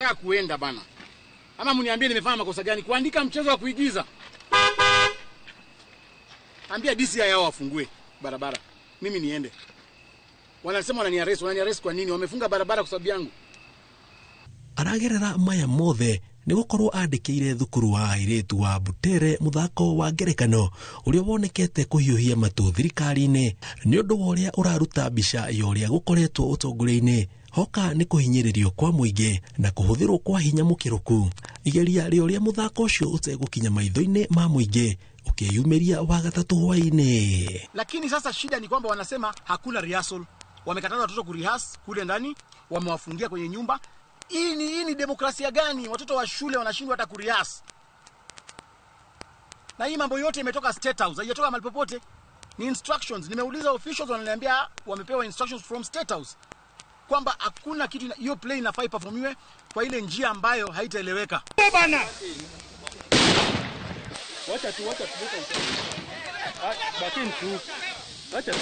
nataka kuenda bana. Ama mniambie nimefanya makosa gani kuandika mchezo wa kuigiza? Ambia DCI yao wafungue barabara. Mimi niende. Wanasema wananiarrest kwa nini? Wamefunga barabara kwa sababu yangu. Aragerera maya mothe ni gukorwo andikire thukuru wa airetu wa Butere muthako wa ngerekano uria wonekete kuhiuhia matu thirikari-ini ni undu wa uria uraruta mbica yoria gukoretwo utongore-ini hoka ni kuhinyiririo kwa muingi na kuhuthirwo kwa hinya mukiruku igeria rioria muthako ucio utegukinya maitho-ini ma muingi ukiyumiria wa gatatu hwaini. Lakini sasa shida ni kwamba wanasema hakuna rehearsal. Wamekataza watoto kurihas kule ndani, wamewafungia kwenye nyumba. Hii ni demokrasia gani? Watoto wa shule wanashindwa hata kurihas. Na hii mambo yote imetoka State House, haijatoka mahali popote. Ni instructions. Nimeuliza officials, wananiambia wamepewa instructions from State House kwamba hakuna kitu, hiyo play inafaa iperformiwe kwa ile njia ambayo haitaeleweka. Bana. Wacha tu. Bakini tu. Wacha tu.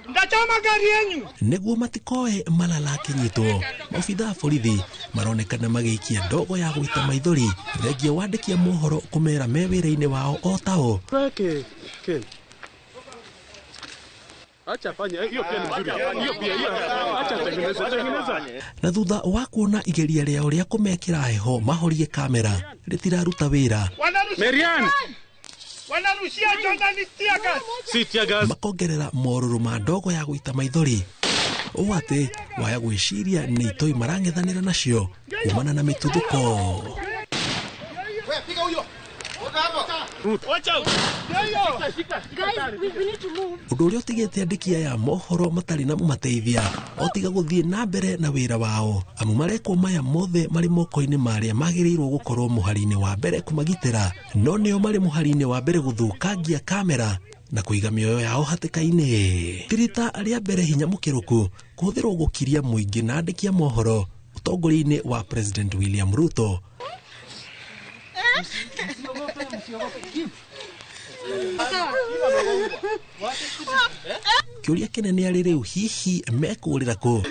Ndachoma gari yenyu. Neguo matikoe malala kinyitwo maofitha borithi maronekana magiikia ndogo ya gwita maithori thengia wandikia mohoro kumera me wira-ini wao o tao. Acha fanya hiyo pia ni nzuri. Hiyo pia acha tengeneza. Na thutha wa kuona igeria riao ria kumekira heho mahorie kamera ritiraruta wira. Marian. Wanarushia journalistia gas. Sitia gas. Makongerera moruru ma ndogo ya gwita maithori. Owate waya gwiciria ni itoi marang'ethanira nacio kumana na mituthuko. Wewe piga huyo. Watch out. Guys, we need to move. Undu uria utigite andiki ya mohoro matari na mumateithia otiga guthie na mbere na wira wao amu marekwo maya mothe mari moko-ini maria magirirwo gukorwo muhari-ini wa mbere kumagitira no nio mari muhari-ini wa mbere guthukangia kamera na kuiga mioyo yao hatika-ini. Tirita ria mbere hinya mukiruku kuhuthirwo gukiria muingi na andiki ya mohoro utongori-ini wa President William Ruto. Kiuria kinene ari riu hihi mekurira ku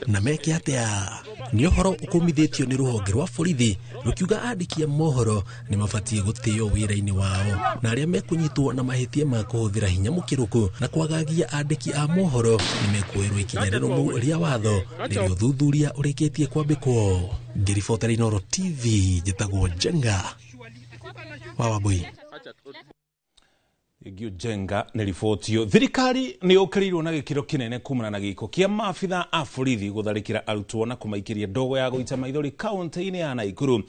na meke atia ni uhoro ukumithitio ni ruhonge rwa borithi rukiuga andiki ya mohoro ni mabatie gutio wira-ini wao na aria mekunyitwo na mahitia ma kuhuthira hinya mukiruku na kwagagia andiki a mohoro ni mekuirwo ikinya rirumu ria watho nirio thuthuria urikitie kwambikwo. Ngiribotera Inooro TV njitagwo Jenga Wawabui. Igio Jenga ni ribotio. Thirikari ni ukiriirwo na gikiro kinene kumana na giko kia maabitha a borithi gutharikira arutwo na kumaikiria ndogo ya guita maithori kaunti-ini ya Nakuru.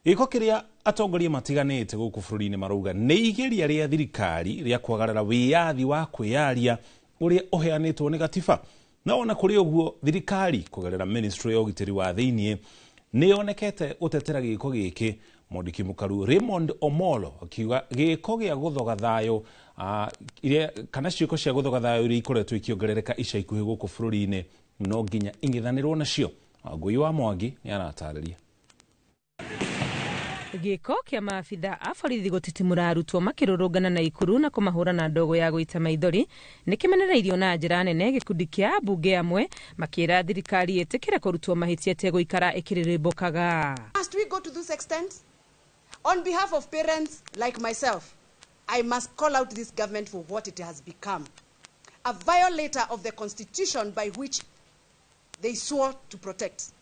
Giko kiria atongoria matiganite guku bururi-ini marauga ni igeria ria thirikari ria kwagarara wiyathi wa kwiyaria uria uheanitwo ni gatiba. Na ona kuri uguo thirikari kugerera Ministry ya Ugitiri wa Thiini ni yonekete utetera giko giki. Mondiki mukaru Raymond Omolo akiuga giko gia guthoga thayo ile kana ciiko cia guthoga thayo iri ikoretwo ikiongerereka ica ikuhi guku bururi-ini no nginya ingithanirwo nacio. Ngui wa Mwangi ni aratariria. Giko kia maabitha a borithi gutitimura arutwo makirurungana na Ikuru na kumahura na ndogo ya guita maithori nikimenereirio na njira nene gikundi kia bunge amwe makira thirikari itikire kurutwo mahitia te guikara ikiririmbukaga. Must we go to this extent? On behalf of parents like myself, I must call out this government for what it has become. A violator of the constitution by which they swore to protect.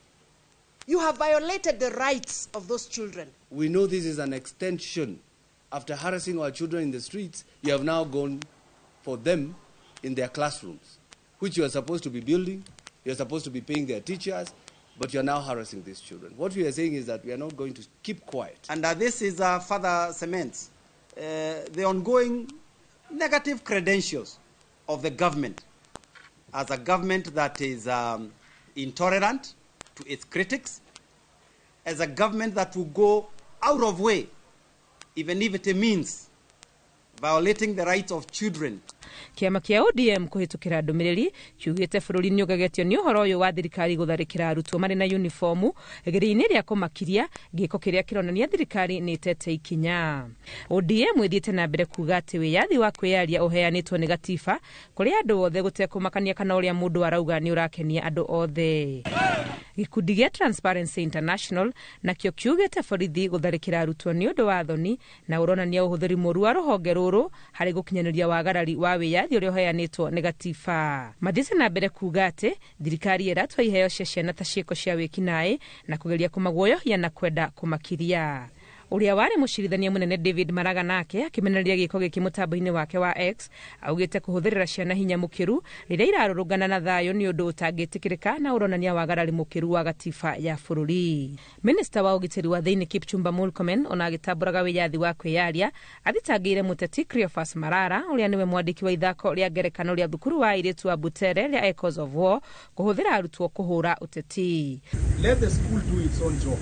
You have violated the rights of those children. We know this is an extension. After harassing our children in the streets, you have now gone for them in their classrooms, which you are supposed to be building, you are supposed to be paying their teachers, but you are now harassing these children. What we are saying is that we are not going to keep quiet. And this is further cements the ongoing negative credentials of the government as a government that is intolerant to its critics, as a government that will go out of way, even if it means violating the rights of children. Kiama kia ODM kuhitukira ndumiriri kiugite bururi ni ugagetio ni uhoro uyu wa thirikari gutharikira arutwo mari na uniformu giri-ini ria kumakiria giko kiria kironania thirikari ni tete ikinya. ODM ithiite na mbere kuga ati wiyathi wa kwiyaria uheanitwo ni gatiba kuri andu othe gutekumakania kana uria mundu arauga ni urakenia andu othe. Gikundi gia Transparency International nakio kiugite borithi gutharikira arutwo ni undu wa thoni na uronania uhuthiri moru wa ruhonge ruru hari gukinyaniria wagarari wa wiyathi uria uheanitwo ni gatiba. Mathiite na mbere kuga ati thirikari iratwa iheo cia ciana ta ciiko cia wikinae na kugeria kumaguoyohia na kwenda kumakiria. Uria wari mucirithania munene David Maraga nake akimenereria giko giki mutambo-ini wake wa X augite kuhuthirira ciana hinya mukiru riria irarurungana na thayo ni undu utangitikirika na uronania wagarari mukiru wa gatiba ya bururi. Minister wa ugitiri wa thiini Kipchumba Murkomen ona agitamburaga wiyathi wa kwiyaria athitangire muteti Cleophas Malala uria niwe mwandiki wa ithako ria ngerekano ria thukuru wa airitu wa Butere ria Echoes of War kuhuthira arutwo kuhura uteti. Let the school do its own job.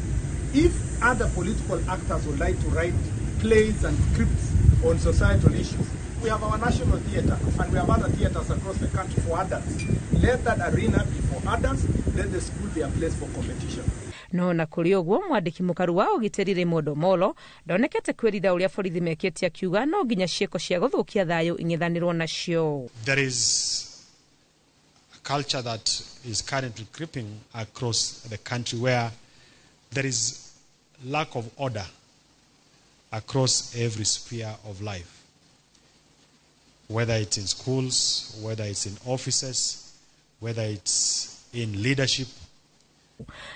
If other political actors would like to write plays and scripts on societal issues, we have our national theatre and we have other theatres across the country for adults. Let that arena be for adults, let the school be a place for competition. No na kuri ogwo mwandiki mukaru wa ugitiri Raymond Omolo ndonekete kwiritha uria borithi mekete akiuga no nginya cieko cia guthukia thayo ing'ethanirwo nacio. There is a culture that is currently creeping across the country where there is lack of order across every sphere of life, whether it's in schools, whether it's in offices, whether it's in leadership.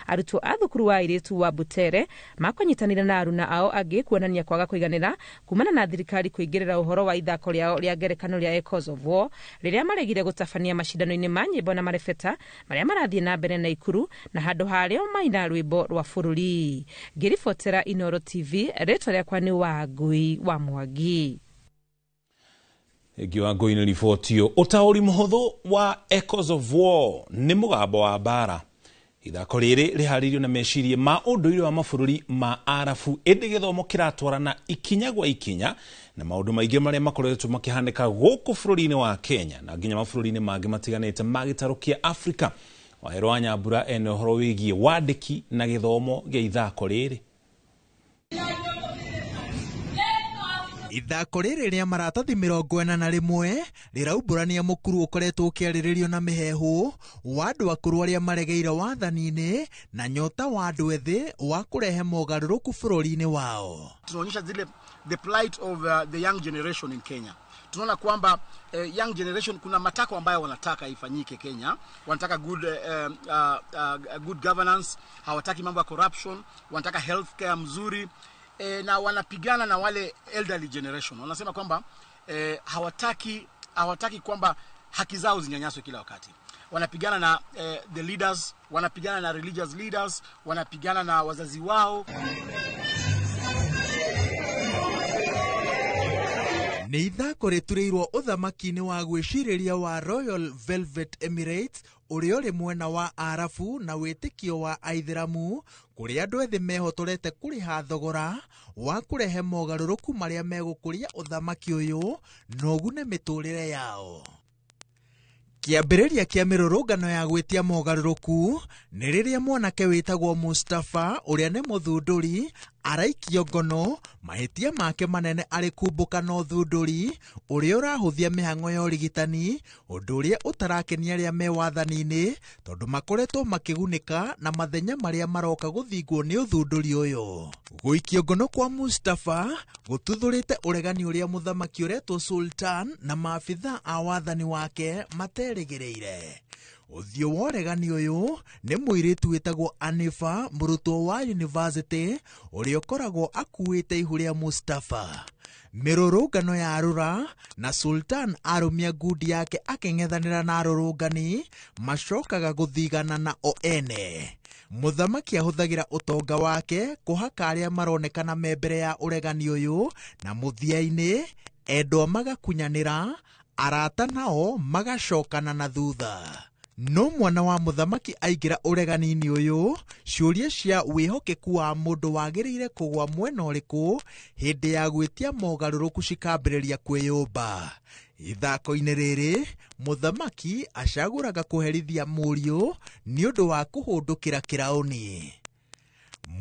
Arutwo a thukuru wa airitu wa Butere makonyitanira na aruna ao angi kuonania kwaga kuiganira kumana na thirikari kuingirira uhoro wa ithako riao ria ngerekano ria Echoes of War riria maregire gutabania mashindano-ini ma nyimbo na marebeta maria marathie na mbere na Ikuru na handu hario maina rwimbo rwa bururi. Ngiribotera Inoro TV, ritwa riakwa ni Wangui wa Mwangi. Giwango-ini ribotio utauri muhuthu wa Echoes of War ni mugambo wa bara. Ithako riri riharirio na mecirie ma unduire wa mabururi ma Arabu indi githomo kiratwarana ikinya gwa ikinya na maundu maingi maria makoretwo makihandika guku bururi-ini wa Kenya na nginya mabururi-ini mangi matiganite magitarukia Afrika. Wahero wa Nyambura ene uhoro wigie wandiki na githomo gia ithako riri. Ithako riri ria maratathi 41 riraumbũrania mukuru ukoretwo ukiarĩrĩrio na mihehu wa andu akũrũ aria maregeire wathani-ini na nyota wa andu ethĩ wa kurehe mogarũrũku bũrũri-ini wao. Tunaonyesha zile the plight of the young generation in Kenya. Tunaona kwamba young generation kuna matako ambayo wanataka ifanyike Kenya. Wanataka good governance, hawataki mambo ya corruption, wanataka healthcare mzuri. Na wanapigana na wale elderly generation. Wanasema kwamba hawataki kwamba haki zao zinyanyaswe kila wakati. Wanapigana na the leaders, wanapigana na religious leaders, wanapigana na wazazi wao. Nĩ ithako rĩturĩirwo ũthamaki-inĩ wa gwĩcirĩria wa Royal Velvet Emirates ũrĩa ũrĩ mwena wa Arabu na wĩtĩkio wa Aithĩramu kũrĩa andũ ethĩ mehotorete kũrĩha thogora wa kũrehe mogarũrũku marĩa megũkũria ũthamaki ũyũ na ũgune mĩtũrĩre yao. Kĩambĩrĩria kĩa mĩrũrũngano ya gwĩtia mogarũrũku nĩ rĩrĩa mwanake wĩtagwo Mustafa ũrĩa nĩ mũthundũri araikio ngono mahĩtia make manene arĩ kumbũka na ũthundũri ũrĩa ũrahũthia mĩhang'o ya ũrigitani ũndũ ũrĩa ũtarakenia arĩa me wathani-inĩ tondũ makoretwo makĩgunĩka na mathenya marĩa maroka gũthingwo nĩ ũthundũri ũyũ. Gũikio ngono kwa Mustafa gũtuthũrĩte ũregani ũrĩa mũthamaki ũretwo Sultan na maabitha a wathani wake materĩgĩrĩire. Ũthiũ wa ũregani ũyũ nĩ mũirĩtu wĩtagwo Anifa, mũrutwo wa university ũrĩa ũkoragwo akuĩte ihu rĩa Mustafa. Mĩrũrũngano ya Arũra na Sultan arũmia ngundi yake akĩng'ethanĩra na arũrũngani macokaga gũthigana na o ene. Mũthamaki ahũthagĩra ũtonga wake kũhaka arĩa maronekana me mbere ya ũregani ũyũ na mũthia-inĩ endwa magakunyanĩra, arata nao magacokana na thutha. no mwana wa muthamaki aingira uregani-ini uyu ciuria cia wihokeku wa mundu wagiriire kugwa mwena uriku hindi ya gwitia mogaruruku cikambiriria kwiyumba. Ithako-ini riri muthamaki acaguraga kuherithia muriu ni undu wa kuhundukira kirauni.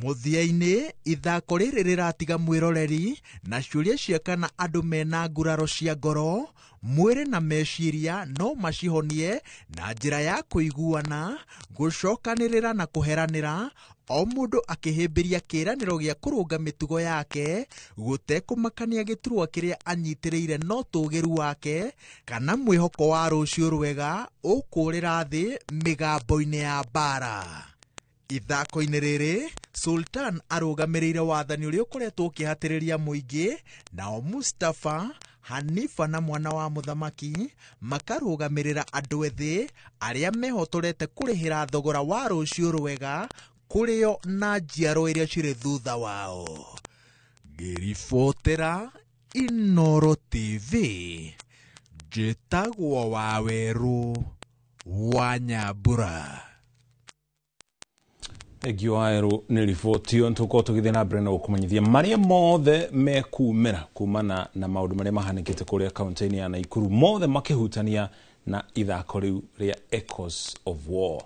Muthia-ini ithako riri riratiga mwiroreri na ciuria cia kana andu mena nguraro cia ngoro, mwiri na meciria no macihonie na njira ya kuiguana, gucokanirira na kuheranira, o mundu akihimbiria kiraniro gia kurunga mitugo yake gutekumakania giturwa kiria anyitiriire no tugiru wake kana mwihoko wa rucio rwega ukurira thi migambo-ini ya bara. Ithako-ini riri Sultan arugamirire wathani uria ukoretwo ukihatiriria muingi, nao Mustafa, Hanifa na mwana wa muthamaki makarugamirira andu ethi aria mehotorete kurihira thogora wa rucio rwega kurio na njiaro iria ciri thutha wao. Ngiribotera Inooro TV, njitagwo Waweru wa Nyambura. Egioaero nä riboti ntuko tugithie na mbere na gukumanyithia maria mothe mekumira kumana na maundu maria mahanikite kuria kaunti-ini ya Naikuru, mothe makihutania na ithako riu ria Echoes of War.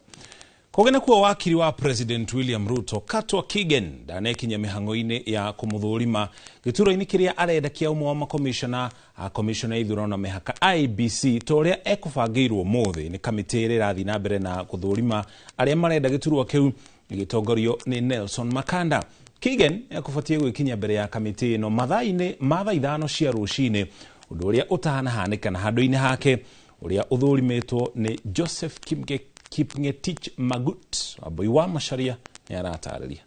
Kogena kuwa wakiri wa President William Ruto Katwa Kigen ndanekinya mihango-ini ya kumuthurima gituro-ini kiria arenda kia umwe wa makomishona a komishona ithurano mihaka IBC toria ekubangirwo muthi ni kamiti iri rathi na mbere na kuthurima aria marenda giturwa kiu gitongorio ni Nelson Makanda. Kigen ekubatie gwikinya mbere ya kamiti ino mathaa 5 cia rucini, undu uria utahanahanika na handu-ini hake uria uthurimitwo ni Joseph Kipngetich Magut. Aboi wa Macharia ni aratariria.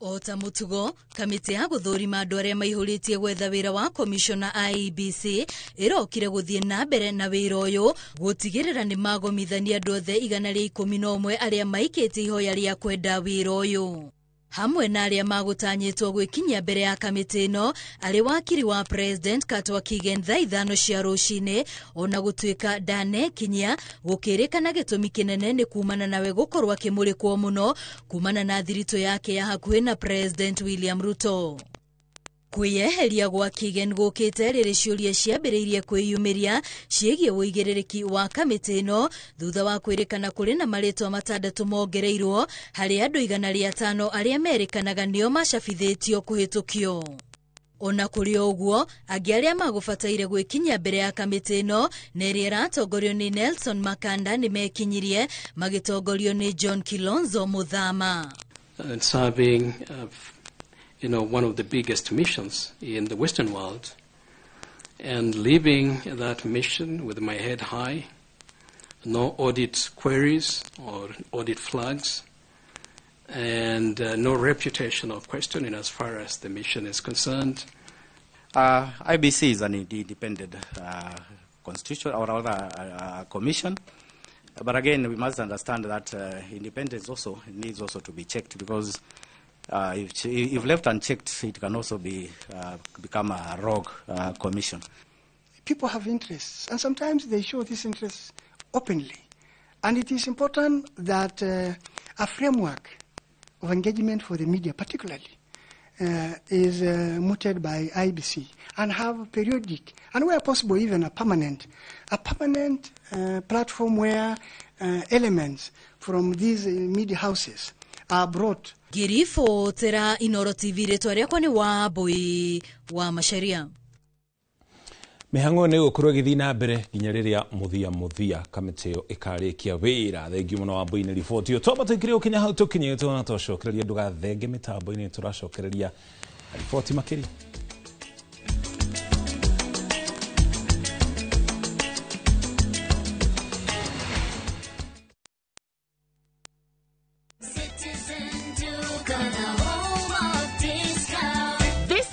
Ota mutugo, kamiti ya guthurima andu aria maihuritie gwetha wira wa komishona IEBC irokire guthie na mbere na wira uyu gutigirira ni magomithania andu othe 111 aria maikite ihoya ria kwenda wira uyu. Hamwe na aria magutanyitwo gwikinya mbere ya kamiti ino ari wakiri wa President Katwa Kigen thaa 5 cia rucini, ona gutuika Dane Kinya gukirikana gitumi kinene ni kumana nawe gukorwa kimurikwo muno kumana na thirito yake ya hakuhi na President William Ruto. Kwiyeheria gwa Kigen gukite riri ciuria ciambiriirie kwiyumiria ciegie uigiririki wa kamiti ino thutha wa kwirikana kuri na maritwa matandatu mongereirwo hari andu 105 aria merikanaga nio macabithitio kuhitukio. Ona kuri uguo angi aria magubataire gwikinya mbere ya kamiti ino neri iratongorio ni Nelson Makanda ni mekinyirie magitongorio ni John Kilonzo Muthama. Serving one of the biggest missions in the Western world, and leaving that mission with my head high, no audit queries or audit flags, and no reputation of questioning as far as the mission is concerned. IBC is an independent constitution or rather commission, but again we must understand that independence also needs also to be checked, because if left unchecked, it can also become a rogue commission. People have interests, and sometimes they show these interests openly. And it is important that a framework of engagement for the media, particularly, is mooted by IBC, and have periodic, and where possible, even a permanent platform where elements from these media houses are brought. Girifo tera Inooro TV retwaria kwani wa Boi wa Macharia. Mihango ni gukorwo githi na mbere nginya riria muthia kamiti yo ikarikia wira. Thengiu muno wa Boi ni riboti yo toba tukire ukinya hau tukinyite na twacokereria ndugathenge mitambo-ini turacokereria riboti makiri.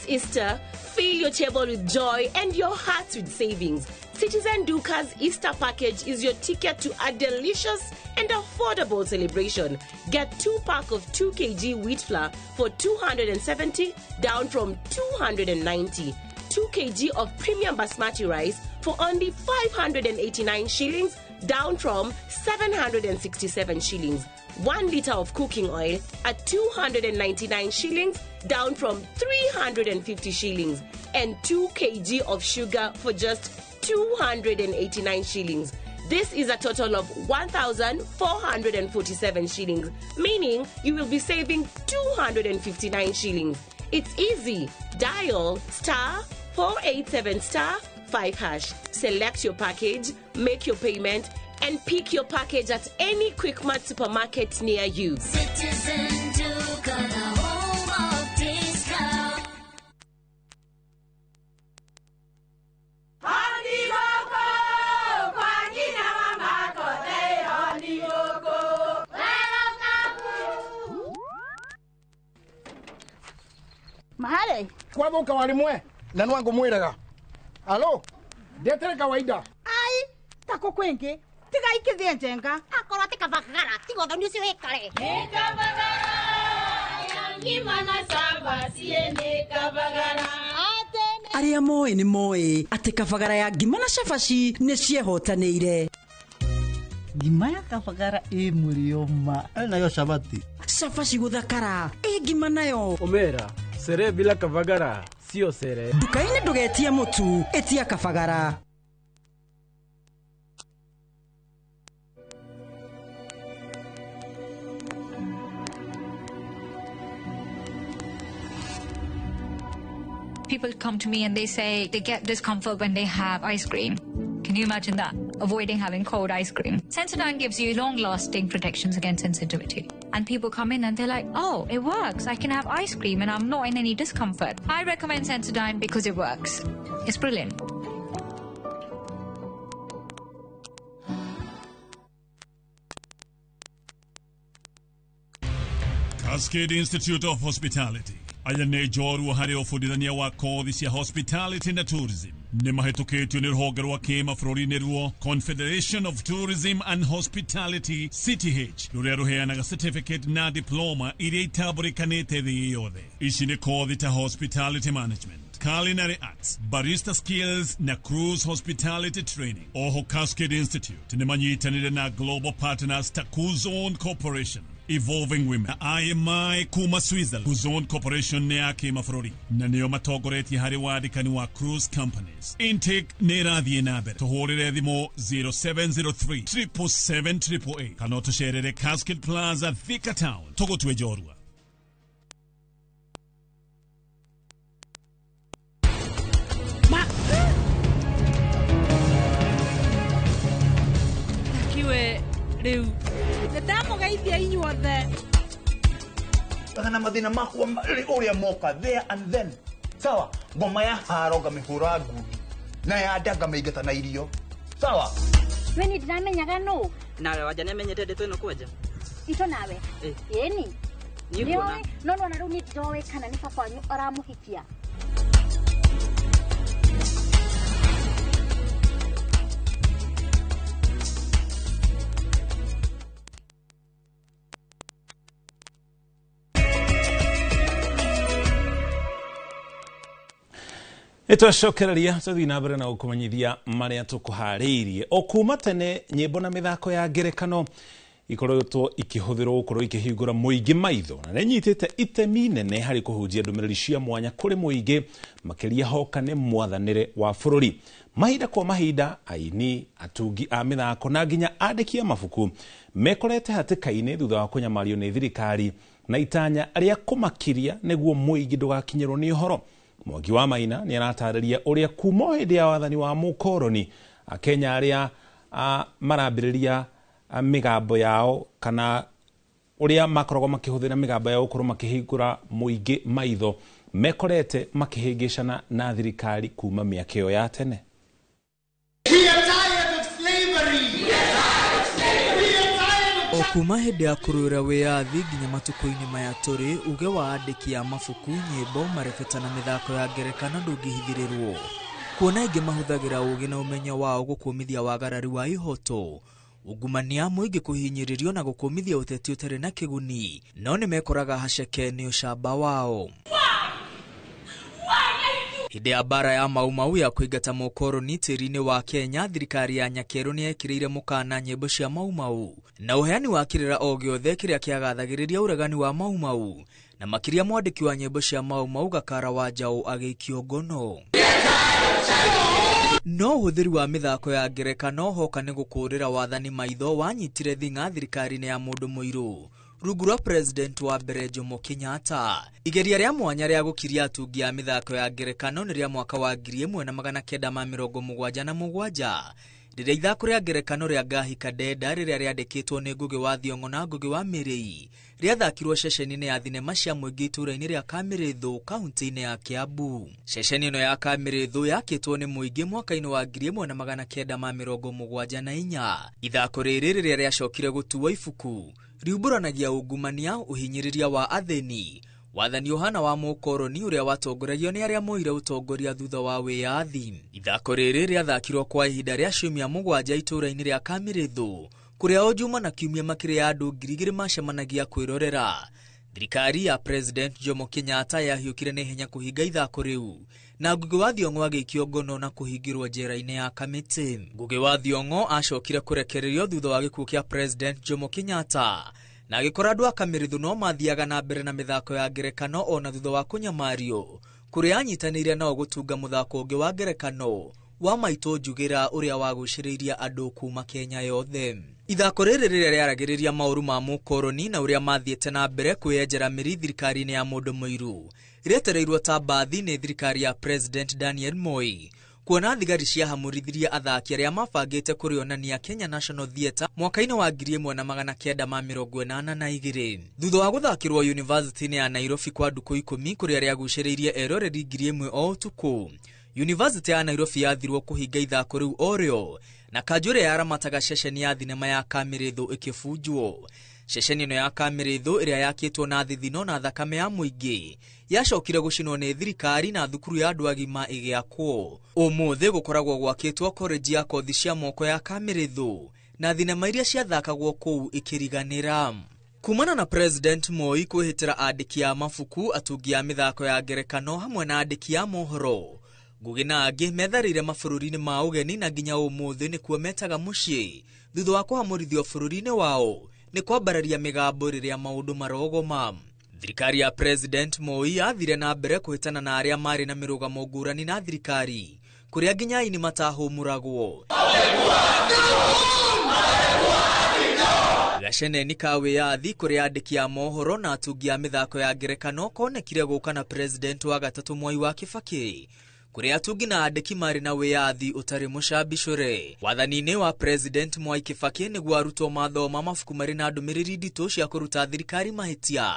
Easter, fill your table with joy and your heart with savings. Citizen Duca's Easter package is your ticket to a delicious and affordable celebration. Get 2 packs of 2 kg wheat flour for 270, down from 290. 2 kg of premium basmati rice for only 589 shillings, down from 767 shillings. 1 litre of cooking oil at 299 shillings, down from 350 shillings. And 2 kg of sugar for just 289 shillings. This is a total of 1,447 shillings, meaning you will be saving 259 shillings. It's easy. Dial *487*5#. Select your package, make your payment, and pick your package at any Quickmart supermarket near you. Citizen Duka, the home of discount. Mahale kwa boka walimwe na nwango mwiraga alo ndetere kawaida ai tako kwenge tiga ikithie njenga akorwo tikavagara tigo ndio ciwekare nikavagara ngima na saba siene kavagara aria moe ni moe ati kavagara ya ngima na cabaci ni ciehotanĩire. Ngima ya kavagara mulioma nayo sabati cabaci guthakara ngima nayo omera sere bila kavagara sio sere. Nduka-inĩ ndũgetie mũtu etia kavagara. People come to me and they say they get discomfort when they have ice cream. Can you imagine that? Avoiding having cold ice cream. Sensodyne gives you long-lasting protections against sensitivity. And people come in and they're like, oh, it works. I can have ice cream and I'm not in any discomfort. I recommend Sensodyne because it works. It's brilliant. Cascade Institute of Hospitality. Aya nä njorua harä å wa kothi cia hospitality na tourism nä mahätũkĩtio nĩ rũhonge rwa kĩmabũrũri-inĩ ruo Confederation of Tourism and Hospitality CTH rũrĩa rũheanaga certificate na diploma iria itambũrĩkanĩte thĩ yothe. Ici nĩ kothi ta hospitality management, culinary arts, barista skills na cruise hospitality training. Oho Cascade Institute nĩ manyitanĩire na global partners ta Kuzone Corporation, Evolving Women, IMI kuma Switzerland, Kuzone Corporation ne yake mafurori na neo matogoretie hari wadikani wa cruise companies. Intake ne radhi enaber tuhorire thimo 0703 777 kanoto sherere Cascade Plaza Thika Town togo tuwe jorua. kiwe riu ndamugeithia inyuothe kana mathina makwa uria moka there and then sawa ngoma ya haroga mihura ngundi na ya ndanga meigata na irio sawa we ni ndamenyaga no nawe waja nemenyete ndeto ino kweja ito nawe yeni niko na no riu ni ndowe kana ni papa wanyu aramuhikia Itwacokereria tuthi na mbere na gukumanyithia maria tukuhariirie o kuma tene nyimbo na mithako ya ngerekano ikoretwo ikihuthirwo gukorwo ikihingura muingi maitho na ninyitite itemi nene hari kuhunjia ndumiriri cia mwanya kuri muingi makiria hoka ni mwathanire wa bururi. Mahinda kwa mahinda aini atungi a mithako na nginya andiki a mabuku mekorete hatikaine thutha wa kunyamario ni thirikari na itanya aria kumakiria niguo muingi ndugakinyirwo ni uhoro. Mwangi wa Maina ni aratariria uria kuma hindi ya wathani wa mukoroni Akenya aria marambiriria migambo yao kana uria makoragwo makihuthira migambo yao ukorwo makihingura muingi maitho mekorete makihingicana na thirikari kuma miaka iyo ya tene. Okuma hindi ya kurura wiyathi nginya matuko-ini maya turi uge wa andiki a mabuku nyimbo marebeta na mithako ya ngerekano ndungihithirirwo kuona ingi mahuthagira ugi na umenyo wao gukumithia wagarari wa ihoto ungumania muingi kuhinyiririo na gukumithia uteti utari na kiguni no ni mekoraga haceke ni ucamba wao. Hĩndĩ ya mbara ya Maumau ya kũingata mũkoroni tĩri-inĩ wa Kenya, thirikari ya Nyakeru nĩ yekĩrĩire mũkana nyĩmbo cia Maumau na ũheani wa kĩrĩra o gĩothe kĩrĩa kĩagathagĩrĩria ũregani wa Maumau, na makĩria mwandĩki wa nyĩmbo cia Maumau Gakara wa Njaũ agĩikio ngono. No ũhũthĩri wa mĩthako ya ngerekano hoka nĩ gũkũrĩra wathani maitho wanyitire thing'a thirikari-inĩ ya mũndũ mũirũ rungu rwa president wa mbere Jomo Kenyatta. Igeria rĩa mwanya rĩa gũkiria atungi a mĩthako ya ngerekano nĩ rĩa mwaka wa 1977 rĩrĩa ithako rĩa ngerekano rĩa Ngahi Kadeda rĩrĩa rĩandĩkĩtwo nĩ Ngugi wa Thiong'o na Ngugi wa Mĩrĩi rĩathakirwo ceceni-inĩ ya thinema cia mũingĩ itũra-inĩ rĩa Kamirĩthũ kaunti-inĩ ya Kiambu. Ceceni ĩno ya Kamirĩthũ yakĩtwo nĩ mũingĩ mwaka-inĩ wa 1974. Ithako rĩrĩ rĩrĩa rĩacokire gũtuo ibuku riumbũranagia ungumania, ũhinyĩrĩria wa atheni, wathani ũhana wa mũkoroni ũrĩa watongoragio nĩ arĩa moire ũtongoria thutha wa wĩyathi. Ithako rĩrĩ rĩathakirwo kwa ihinda rĩa ciumia 7 itũra-inĩ rĩa Kamirĩthũ, kũrĩa o juma na kiumia makĩria ya andũ 2,000 macemanagia kwĩrorera. Thirikari ya President Jomo Kenyatta yahiũkire na ihenya kũhinga ithako rĩu, na Ngugi wa Thiong'o agĩikio ngono na kũhingĩrwo njera-inĩ ya Kamiti. Ngugi wa Thiong'o acokire kũrekererio thutha wa gĩkuũ kĩa President Jomo Kenyatta, na agĩkora andũ a Kamirĩthũ no mathiaga na mbere na mĩthako ya ngerekano ona thutha wa kũnyamario, kũrĩa anyitanĩire nao gũtunga mũthako ũngĩ wa ngerekano wa Maitũ Njugĩra ũrĩa wagucĩrĩirie andũ kuma Kenya yothe. Ithako rĩrĩ rĩrĩa rĩaragĩrĩria maũru ma mũkoroni na ũrĩa mathiĩte na mbere kwĩyenjera mĩri thirikari-inĩ ya mũndũ mũirũ rĩetereirwo ta mbathi nĩ thirikari ya President Daniel Moi, kuona thigari ciahamũrithirie athaki arĩa mabangĩte kũrĩonania Kenya National Theatre mwaka-inĩ wa 1982 thutha wa gũthakĩrwo University-inĩ ya Nairobi kwa ndukũ 10 kũrĩa rĩagucĩrĩirie eroreri 1,000 o ũtukũ. University ya Nairobi yathirwo kũhinga ithako rĩu orĩo na kanjũ ĩrĩa yaramataga ceceni ya thinema ya Kamirĩthũ ĩkĩbunjwo. Ceceni ĩno ya Kamirĩthũ ĩrĩa yakĩtwo na thithino na thakame ya mũingĩ yacokire gũcinwo nĩ thirikari na thukuru ya andũ agima ĩgĩakwo. Ũmũthĩ gũkoragwo gwakĩtwo college ya kothi cia moko ya Kamirĩthũ na thinema iria ciathakagwo kũu ikĩriganĩra. Kumana na President Moi kwĩhĩtĩra andĩki a mabuku, atungi a mĩthako ya ngerekano hamwe na andĩki a mohoro, Ngugi na angĩ metharĩire mabũrũri-inĩ ma ũgeni na nginya ũmũthĩ nĩkuo metaga mũciĩ thutha wa kũhamũrithio bũrũri-inĩ wao nĩ kwambararia mĩgambo rĩrĩa maũndũ marogoma. Thirikari ya President Moi yathire na mbere kũhĩtana na arĩa marĩ na mĩrũgamo ngũrani na thirikari, kũrĩa nginya aini matahũmũragwo. Gaceneni ka wĩyathi kũrĩa andĩki a mohoro na atungi a mĩthako ya ngerekano konekire gũka na President wa gatatũ Mwai wa Kibaki, kũrĩa atungi na andĩki marĩ na wĩyathi ũtarĩ mũcambicũre. Wathani-inĩ wa President Mwai Kibaki nĩguo arutwo mathoma mabuku marĩ na ndũmĩrĩri nditũ cia kũruta thirikari mahĩtia,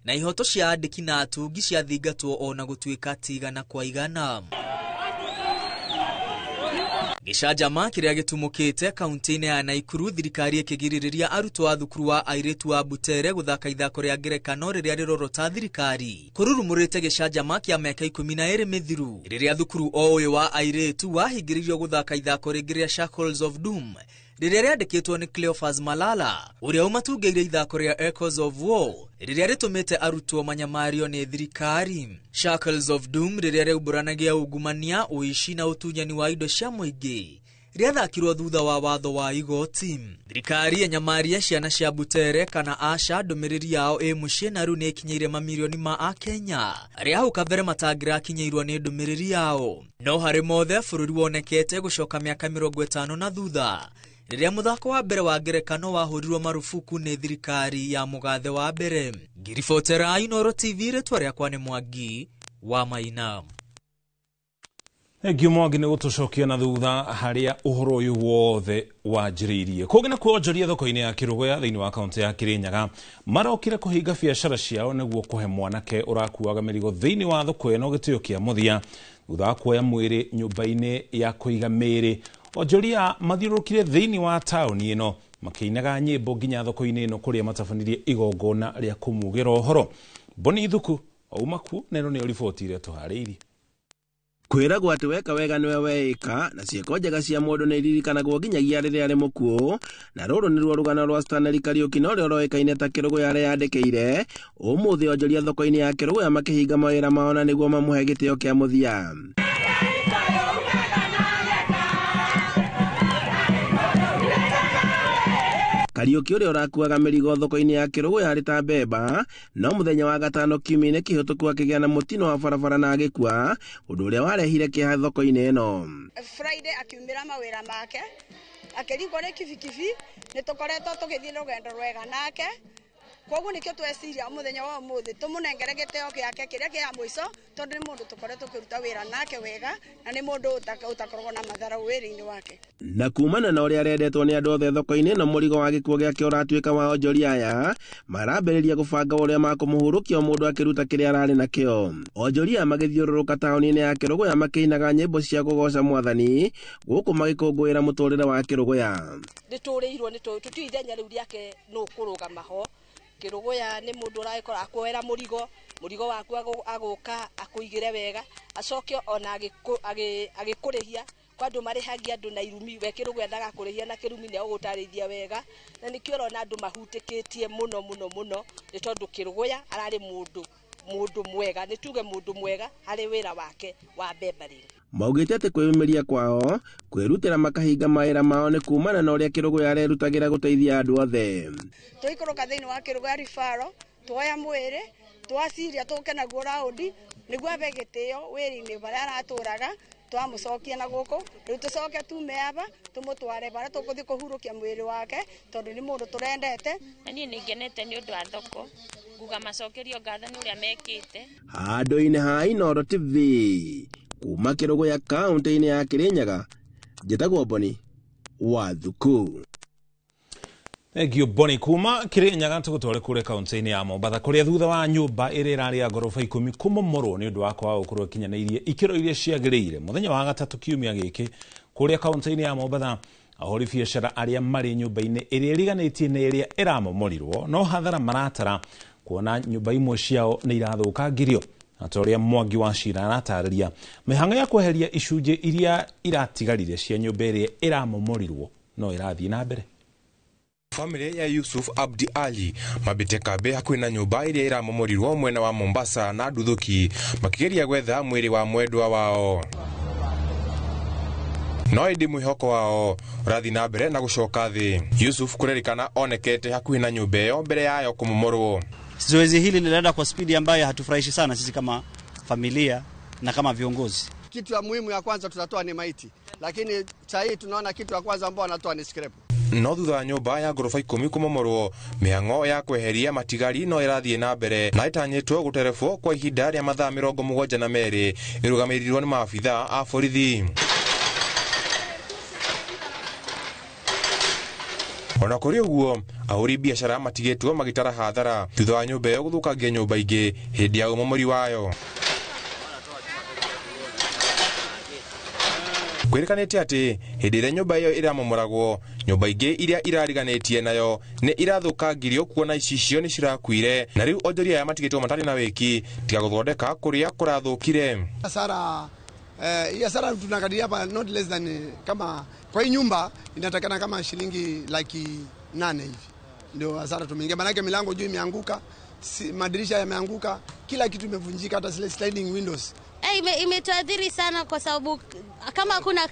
na ihoto cia andĩki na atungi ciathingatwo ona gũtuĩka tigana kwa igana. Gĩcanjama kĩrĩa gĩtumũkĩte kaunti-inĩ ya Naikuru, thirikari ĩkĩgirĩrĩria arutwo a thukuru wa airĩtu wa Butere gũthaka ithako rĩa ngerekano rĩrĩa rĩrorota thirikari. Kũrurumũrĩte gĩcanjama kĩa mĩaka 12 mĩthiru rĩrĩa thukuru o ũyũ wa airĩtu wahingĩrĩirio gũthaka ithako rĩngĩ rĩa Shackles of Doom rĩrĩa rĩandĩkĩtwo nĩ Cleophas Malala ũrĩa ũmatungĩire ithako rĩa Echoes of War rĩrĩa rĩtũmĩte arutwo manyamario nĩ thirikari. Shackles of Doom rĩrĩa rĩumbũranagia ungumania, ũici na ũtunyani wa indo cia mũingĩ rĩathakirwo thutha wa watho wa igoti. Thirikari yanyamaria ciana cia Butere kana aca, ndũmĩrĩri yao ĩ mũciĩ na rĩu nĩ ĩkinyĩire mamirioni ma Akenya arĩa hau kabere matangĩrakinyĩirwo nĩ ndũmĩrĩri yao. No harĩ mothe bũrũri wonekete gũcoka mĩaka 50 na thutha rĩrĩa mũthako wa mbere wa ngerekano wahũrirwo marufuku nĩ thirikari ya mũgathe wa mbere. Ngiribotera Inooro TV, rĩtwa rĩakwa nĩ Mwangi wa Maina. Engĩ Mwangi nĩ gũtũcokia na thutha harĩa ũhoro ũyũ wothe wanjĩrĩirie. Kũngĩ na kuonjoria thoko-inĩ ya Kĩrũgũya thĩinĩ wa kaunti ya Kĩrĩnyaga marokire kũhinga biacara ciao nĩguo kũhe mwanake ũrakuaga mĩrigo thĩinĩ wa thoko ĩno gĩtĩo kĩa mũthia thutha wa kuoya mwĩrĩ nyũmba-inĩ ya kũiga mĩĩrĩ. Onjoria mathiũrũrũkire thĩinĩ wa taũni ĩno makĩinaga nyĩmbo nginya thoko-inĩ ĩno kũrĩa matabanirie igongona rĩa kũmugĩra ũhoro. Boni Ithuku ouma kuo na ĩno nĩyo riboti ĩrĩa tũharĩirie. kwiragwo ati weka wega niwe weika na cieko njega cia mundu ni iririkanagwo nginyagia riria ari mukuo na ruru ni ruo rugano rwa Stanley Kariuki no rio roikaine ta Kirugu yare yandikire umuthi onjoria thoko-ini ya Kirugu ya makihinga mawira mao na niguo mamuhe gitio kia muthia. Kariuki uria urakuaga mirigo thoko-ini ya Kirugu yari ta mbemba no muthenya wa gatano kiumia kihutuku akigia na mutino wa barabara na agikua undu uria warehire kiha thoko-ini ino. Friday akiumira mawira make akirigwo ni kibikibi ni tukoretwo tugithii rugendo rwega nake koguo nikio tweciria muthenya wa umuthi tumunengere giteo giake kiria kia mwico tondu ni mundu tukoretwo tukiruta wira nake wega na ni mundu utakorwo na mathara wira-ini wake. Na kumana na uria arendetwo ni andu othe thoko-ini no murigo wa gikuo giake uratuika wa onjoria aya marambiriria gubanga uria makumuhurukia mundu akiruta kiria arari nakio. Onjoria magithiururuka tauni-ini ya Kirugu ya makiinaga nyimbo cia kugoca mwathani guku magikungwira muturire wa Kirugu ya ndituriirwo ni tutu ithenya riu riake no kurugama ho. Kirugu ya ni mundu uraikora akuoera murigo waku aguka akuigire wega acoke ona agikurihia kwa andu marihagia andu na irumi we Kirugu endaga kurihia na kirumi ni ugutarithia wega na nikio ona andu mahutikitie muno ni tondu Kirugu ya arari mundu mwega ni tuge mundu mwega hari wira wake wa mbembariri. Maugite ati kwiyumiria kwao kwirutira makahinga mawira mao ni kumana na uria Kirugu yarerutagira guteithia andu othe. Tuikoroka thiini wa Kirugu ya rifaro tuoya mwiri twaciria tuke naguo raundi niguo abe gitio wiri-ini baria araturaga twamucokia na guku riu tucoke tume aba tumutware baria tukuthi kuhurukia mwiri wake tondu ni mundu turendete. Ni ngenete ni undu wa thoko nguga macokerio ngatho ni uria mekite. Handu-ini ha Inooro TV kuma Kirugu ya kaunti-ini ya Kirinyaga njitagwo Boni Wathuku. Egio Boni kuma Kirinyaga tugutware kure kaunti-ini ya Mombatha kuria thutha wa nyumba iri irari ya gorofa 10 kumomorwo ni undu wa kwa ukurwo kinyaneirie ikiro iria ciagiriire muthenya wa gatatu kiumia giki kuria kaunti-ini ya Mombatha. Ahori biashara aria mari nyumba-ini iria iriganitie na iria iramomorirwo no hathara maratara kuona nyumba imwe ciao ni irathukangirio. Atoria Mwangi wa Cira aratariria mihang'o ya kweheria icunje iria iratigarire cia nyumba iria iramomorirwo no irathii na mbere. Family ya Yusuf Abdi Ali mabite kabe hakuhi na nyumba iria iramomorirwo mwena wa Mombasa na Nduthuki makigeria gwetha mwiri wa mwendwa wao no indi mwihoko wao urathi na mbere na gucoka thi. Yusuf kurerikana onekete hakuhi na nyumba iyo mbere yayo kumomorwo. Zoezi hili linaenda kwa spidi ambayo hatufurahishi sana sisi kama familia na kama viongozi. Kitu ya muhimu ya kwanza tutatoa ni maiti, lakini sasa hii tunaona kitu ya kwanza ambao wanatoa ni scrap. No thutha wa nyumba ya gorofa 10 kumomorwo mihang'o ya kweheria matigari no irathie na mbere na itanyitwo guterefwo kwa ihinda ria mathaa 72 irugamirirwo ni maabitha a borithi. Ona kuri uguo ahuri biashara matigitwo magitara hathara thutha wa nyumba yo guthukangia nyumba ingi hindi ya umomori wayo. Kwirikanite ati hindi ria nyumba iyo iramomoragwo nyumba ingi iria irariganitie nayo ni irathukangirio kuona icicio ni cirakuire na riu onjoria ya matigitwo matari na wiki tiga guthondeka kuria kurathukire. Hasara hasara tunakadiria hapa not less than kama kwa hii nyumba inatakana kama shilingi laki 8 hivi. Ndio hasara tumeingia, maana milango juu imeanguka, madirisha yameanguka, kila kitu imevunjika, hata zile sliding windows. Imetuadhiri sana kwa sababu kama hakuna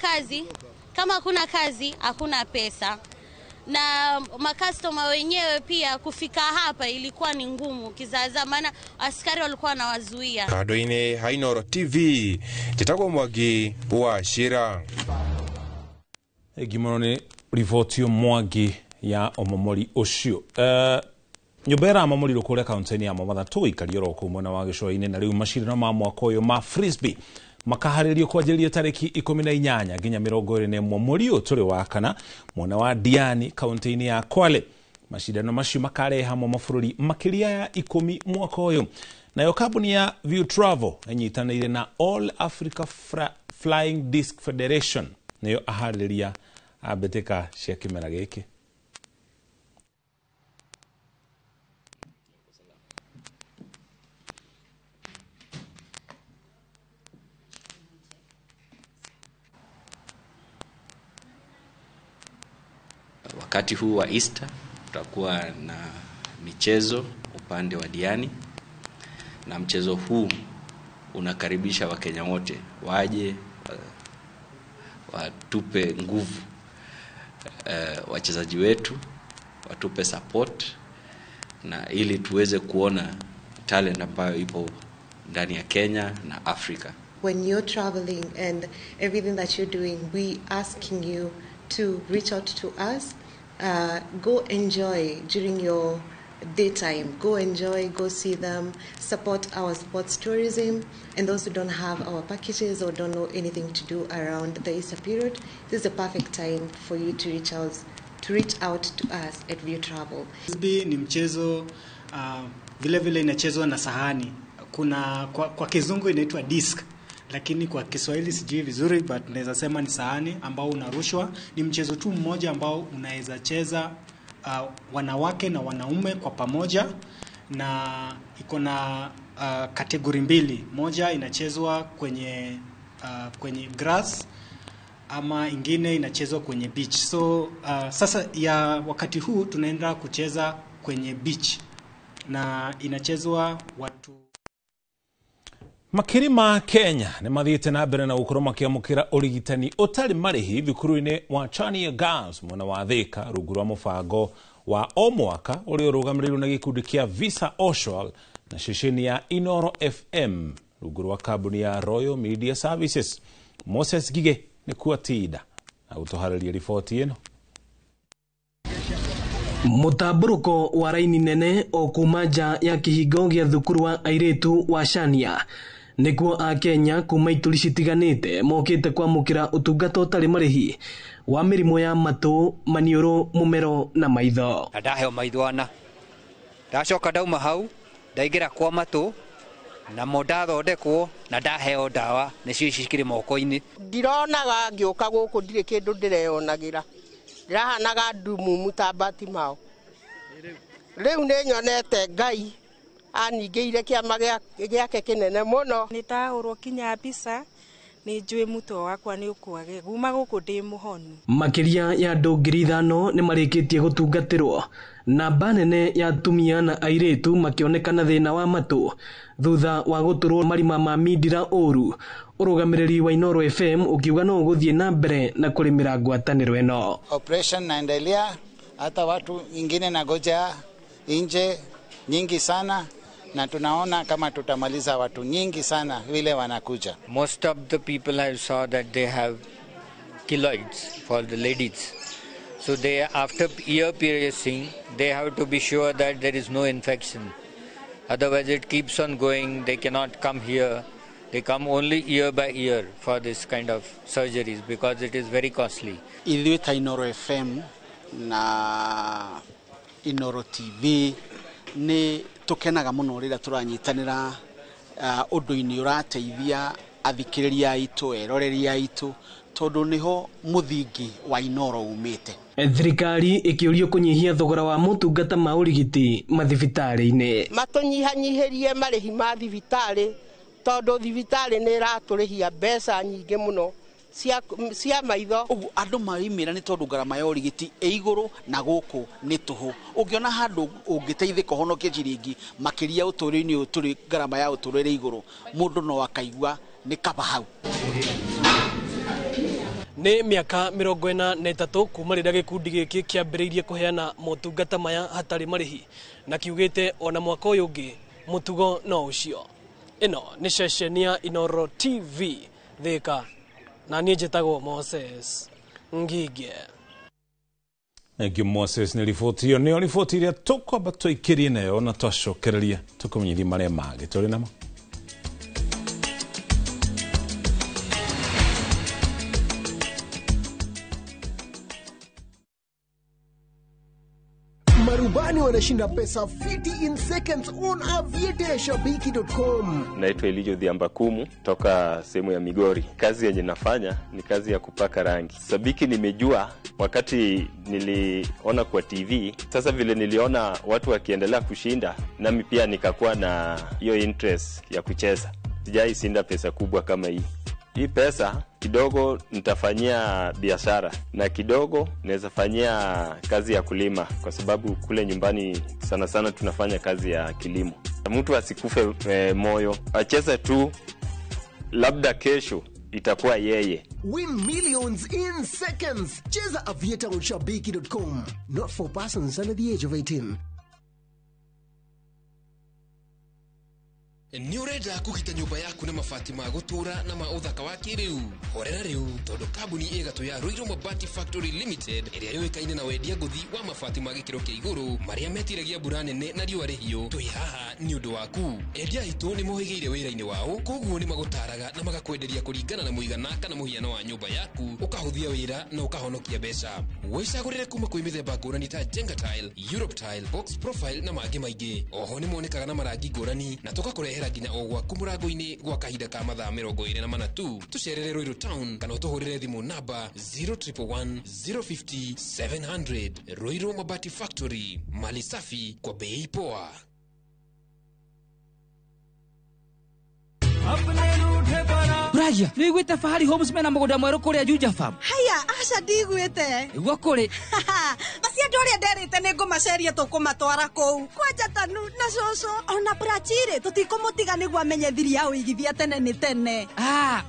kazi hakuna pesa, na makastoma wenyewe pia kufika hapa ilikuwa ni ngumu kizaza, maana askari walikuwa wanawazuia. Kado-ini ha Inooro TV njitagwo Mwangi wa Cira. Egimono ni riboti Mwangi ya omomori ucio. Nyumba iramomorirwo kuria kaunti-ini ya Mombatha tuikario ro ku mwena wa gicua-ini na riu macindano ma mwaka uyu ma frisbee makaharirio kwanjiria tariki 18 nginya 21 mweri uyu turi wa kana mwena wa Diani kaunti-ini ya Kwale. Macindano macio makarehe hamwe mabũrũri makiria ya 10 mwaka uyu. Nayo kambuni ya View Travel inyitanĩire na All Africa Flying Disc Federation nayo ahariria abeteka cia kimera giki. Wakati huu wa Easter tutakuwa na michezo upande wa Diani, na mchezo huu unakaribisha Wakenya wote waje watupe nguvu wachezaji wetu, watupe support, na ili tuweze kuona talent ambayo ipo ndani ya Kenya na Afrika. When you're traveling and everything that you're doing, we asking you to reach out to us. Go enjoy during your daytime. Go enjoy, go see them, support our sports tourism. And those who don't have our packages or don't know anything to do around the Easter period, this is the perfect time for you to reach out to us at View Travel. Frisbee ni mchezo vile vile inachezwa na sahani. Kuna kwa kizungu inaitwa disc, lakini kwa Kiswahili sijui vizuri, but naweza sema ni sahani ambao unarushwa. Ni mchezo tu mmoja ambao unaweza cheza wanawake na wanaume kwa pamoja, na iko na kategori mbili. Moja inachezwa kwenye grass, ama ingine inachezwa kwenye beach. So sasa ya wakati huu tunaenda kucheza kwenye beach, na inachezwa watu makiri ma Kenya nĩ mathiĩte na mbere na gũkorwo makĩamũkĩra ũrigitani ũtarĩ marĩhi thukuru-inĩ wa Chania Girls mwena wa Thika rungu rwa mũbango wa o mwaka ũrĩa ũrũgamĩrĩirwo na gĩkundi kĩa Visa Oshwal na ceceni ya Inoro FM rungu rwa kambuni ya Royal Media Services. Moses Gige nĩ kuo atinda na gũtũharĩria riboti ĩno. Mũtambũrũko wa raini nene o kuma nja ya kĩhingo gĩa thukuru wa airĩtu wa Chania nĩkuo a Kenya kuma ituri citiganĩte mokĩte kwamũkĩra ũtungata ũtarĩ marĩhi wa mĩrimũ ya matũ, maniũrũ, mũmero na maitho. Ndaheo maitho ana, ndacoka ndauma hau ndaingĩra kwa matũ na ndathondekwo na ndaheo ndawa nĩcio cikĩrĩ moko-inĩ. Ndironaga ngĩũka gũkũ ndirĩ kĩndũ ndĩreyonagĩra, ndĩrahanaga ndumumu ta Batimao. Rĩu nĩ nyonete Ngai aningĩire kĩama gĩake kĩnene mũno. Nĩndahũrwo kinya mbica, nĩ njũĩ mũtwe wakwa nĩ ũkwage kuma gũkũ ndĩ mũhonu. Makĩria ya andũ 5,000 nĩ marĩkĩtie gũtungatĩrwo, namba nene ya atumia na airĩtu makĩonekana thĩna wa matũ thutha wa gũtũrwo marima ma mindira ũru. Ũrũgamĩrĩri wa Inoro FM ũkiuga no gũthiĩ na mbere na kũrĩmĩra ngwatanĩro ĩno. Operation naendelea, hata watu wengine nagoja nje nyingi sana, na tunaona kama tutamaliza watu nyingi sana vile wanakuja. Most of the people I saw that they have keloids for the ladies. So they, after ear piercing, they have to be sure that there is no infection. Otherwise it keeps on going, they cannot come here. They come only year by year for this kind of surgeries because it is very costly. Ithuĩ ta Inoro FM na Inoro TV nĩ tukenaga mũno rĩrĩa tũranyitanĩra ũndũ-inĩ ũrateithia athikĩrĩria aitũ, eroreri aitũ, tondũ nĩho mũthingi wa Inoro umĩte. Thirikari ĩkĩũrio kũnyihia thogora wa motungata ma ũrigiti mathibitarĩ-inĩ. Matũnyihanyihĩrie marĩhi ma thibitarĩ, tondũ thibitarĩ nĩ ĩratũrĩhia mbeca nyingĩ mũno cia maitho. Andũ marimĩra nĩ tondũ ngarama ya ũrigiti ĩ igũrũ na gũkũ nĩ tũhũ. Ũngĩona handũ ũngĩteithĩka ũhonokie ciringi makĩria ũtũũro-inĩ ũyũ tũrĩ ngarama ya ũtũũro ĩrĩ igũrũ, mũndũ no akaigua nĩ kaba hau. Nĩ mĩaka 43 kuma rĩrĩa gĩkundi gĩkĩ kĩambĩrĩirie kũheana motungata maya hatarĩ marĩhi, na kiugĩte ona mwaka ũyũ ũngĩ mũtugo no ũcio. Ĩno nĩ ceceni ya Inoro TV Thika, na niĩ njĩtagwo Moses Ngige. Thank you Moses, nĩ riboti ĩyo nĩyo riboti ĩrĩa tũkwamba tũikĩrie nayo na twacokereria tũkũmenyithia marĩa mangĩ tũrĩ namo. Marubani wanashinda pesa fiti in seconds on aviateshabiki.com. Naitwa Elijo Dhiambakumu toka sehemu ya Migori. Kazi yenye nafanya ni kazi ya kupaka rangi. Sabiki nimejua wakati niliona kwa TV. Sasa vile niliona watu wakiendelea kushinda, nami pia nikakuwa na hiyo interest ya kucheza. Sijai shinda pesa kubwa kama hii. hii pesa kidogo nitafanyia biashara na kidogo naweza fanyia kazi ya kulima, kwa sababu kule nyumbani sana sana tunafanya kazi ya kilimo. Mtu asikufe moyo, acheze tu, labda kesho itakuwa yeye. Win millions in seconds. Cheza aviatoronshabiki.com. Not for persons under the age of 18. Ni urenda kugita nyumba yaku na mabati ma gutura na ma uthaka wa kiriu. Horera riu tondu kambuni igatu ya Ruiru Mabati Factory Limited iria yuikaine na wendia nguthi wa mabati ma gikiro kia iguru maria metiragia mbura nene na riua rihio. Twi haha ni undu waku. Endia hitu ni mohigeire wira-ini wao, koguo ni magutaraga na magakwenderia kuringana na muigana kana muhiano wa nyumba yaku, ukahuthia wira na ukahonokia mbeca. Wicagurire kuma kwi mithemba ngurani ta Jenga Tile, Europe Tile, Box Profile na mangi maingi. Oho ni monekaga na marangi ngurani na tugakurehera nginya ogwa kumurango-ini gwa kahinda ka mathaa 24 tu. Tucerere Ruiru Town kana utuhurire thimu namba 0111 050 700. Ruiru Mabati Factory, mali safi kwa bei poa. Braja, ni gwite Fahari Homes mena mugoda mweru kuria Juja Farm. Haya, aca ndigwite. Igwa kuri. Basi andu aria nderite ni ngumaceria tukumatwara kou. Kwanja tanu na coco ona Brachire tutikumutiga niguo amenye thiri ya uigithia tene ni tene.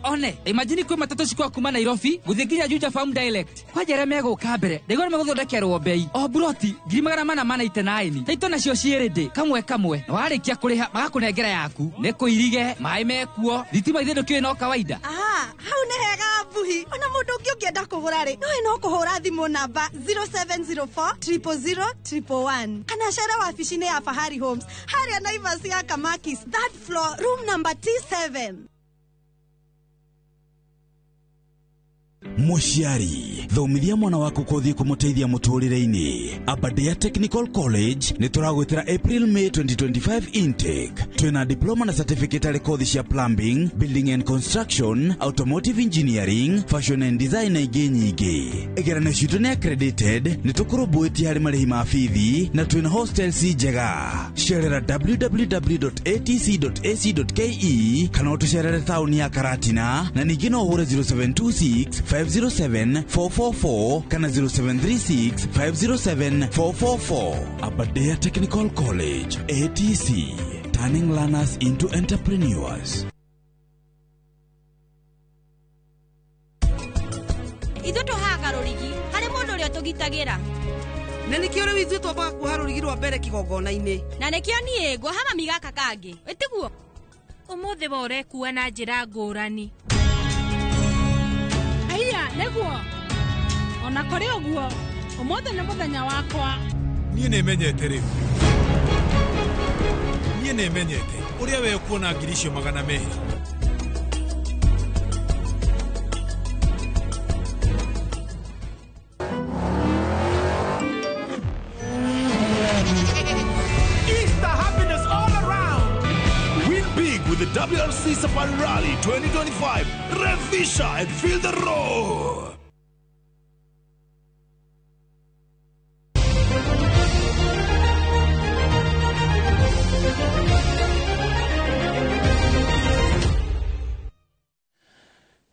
One, imagine kwi matatu cikwa kuma Nairobi guthii nginya Juja Farm direct. Kwanja meguka mbere. Ndigwa meguthondekerwo bei. O broti 489. Taito nacio ciirinde kamwe kamwe. Na warikia kuriha magakunengera yaku. Ni kuirige, mai mekuo, thitima ithindu kiwe no kawaida. Hau ni hega buhi. Ona mundu ungi ungienda kugura ri, no kuhura thimu namba 0704 000 111. Kana cera wabici-ini ya Fahari Homes haria Naivas ya Kamakis, third floor, room number T7. Muciari, thomithia mwana waku kuthi kumuteithia muturire-ini. Aberdare Technical College ni turagwitira April May 2025 intake. Twina diploma na certificate ari kothi cia plumbing, building and construction, automotive engineering, fashion and design na ingi nyingi. Igerano citu ni accredited, ni tukurubuitie hari marihi ma bithi na twina hostels njega. Cerera www.atc.ac.ke kana utucerere tauni ya Karatina na ningi no uhure 0726 507 444 kana 0736 507 444. Aberdare Technical College, ATC, turning learners into entrepreneurs. Ithu tuhaga rurigi hari mundu uria tugitagira. Na nikio riu ithu twambaga kuha rurigi rwa mbere kigongona-ini. Na nikio nie ngwa hama migaka kangi. Itiguo. Umuthi bore kuwa na njira ngurani. Aya, neguo. Ona kuri oguo, umuthi ni muthenya wakwa. Nie nemenyete riu. Nie nemenyete. Uria we kuona ngirisho magana mehi. With the WRC Safari Rally 2025, Revisha and feel the roar.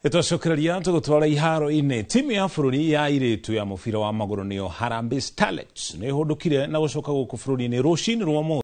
Itwacokereria tugutwara iharo-ini. Timu ya bururi ya iritu ya mubira wa maguru niyo Harambee Starlets ni ihundukire na gucoka guku bururi-ini rucini rwa